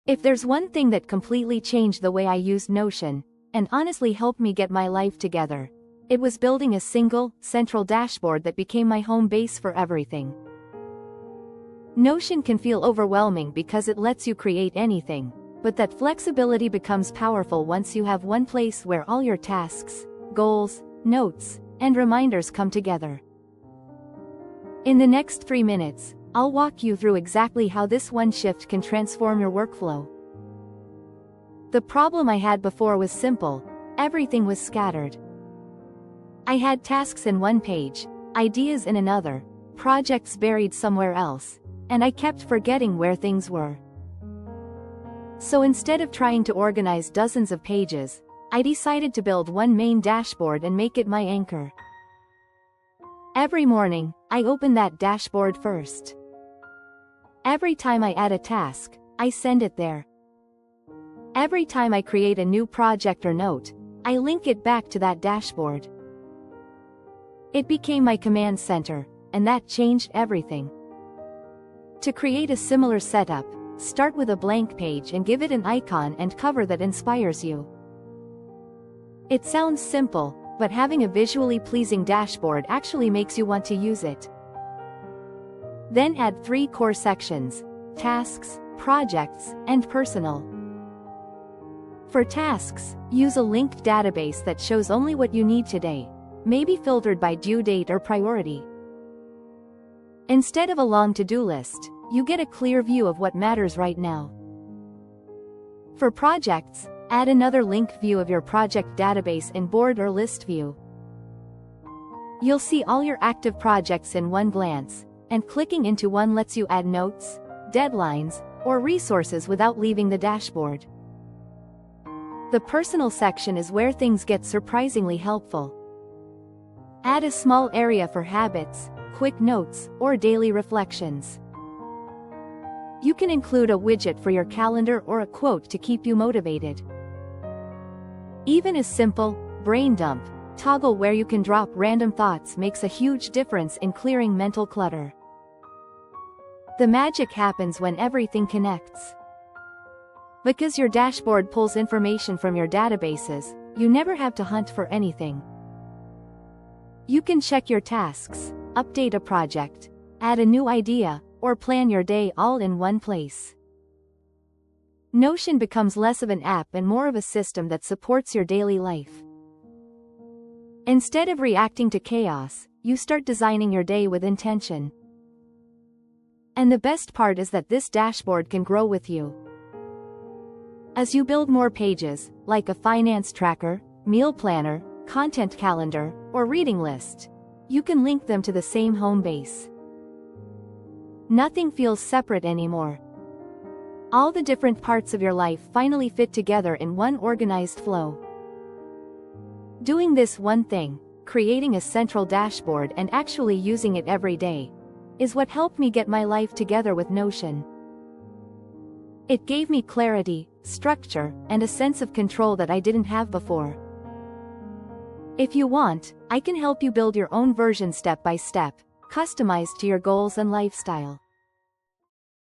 If there's one thing that completely changed the way I used Notion, and honestly helped me get my life together, it was building a single, central dashboard that became my home base for everything. Notion can feel overwhelming because it lets you create anything, but that flexibility becomes powerful once you have one place where all your tasks, goals, notes, and reminders come together. In the next 3 minutes, I'll walk you through exactly how this one shift can transform your workflow. The problem I had before was simple: everything was scattered. I had tasks in one page, ideas in another, projects buried somewhere else, and I kept forgetting where things were. So instead of trying to organize dozens of pages, I decided to build one main dashboard and make it my anchor. Every morning, I open that dashboard first. Every time I add a task, I send it there. Every time I create a new project or note, I link it back to that dashboard. It became my command center, and that changed everything. To create a similar setup, start with a blank page and give it an icon and cover that inspires you. It sounds simple, but having a visually pleasing dashboard actually makes you want to use it. Then add 3 core sections: tasks, projects, and personal. For tasks, use a linked database that shows only what you need today, maybe filtered by due date or priority. Instead of a long to-do list, you get a clear view of what matters right now. For projects, add another linked view of your project database in board or list view. You'll see all your active projects in one glance, and clicking into one lets you add notes, deadlines, or resources without leaving the dashboard. The personal section is where things get surprisingly helpful. Add a small area for habits, quick notes, or daily reflections. You can include a widget for your calendar or a quote to keep you motivated. Even a simple brain dump toggle where you can drop random thoughts makes a huge difference in clearing mental clutter. The magic happens when everything connects. Because your dashboard pulls information from your databases, you never have to hunt for anything. You can check your tasks, update a project, add a new idea, or plan your day all in one place. Notion becomes less of an app and more of a system that supports your daily life. Instead of reacting to chaos, you start designing your day with intention. And the best part is that this dashboard can grow with you. As you build more pages, like a finance tracker, meal planner, content calendar, or reading list, you can link them to the same home base. Nothing feels separate anymore. All the different parts of your life finally fit together in one organized flow. Doing this one thing, creating a central dashboard and actually using it every day, is what helped me get my life together with Notion. It gave me clarity, structure, and a sense of control that I didn't have before. If you want, I can help you build your own version step by step, customized to your goals and lifestyle.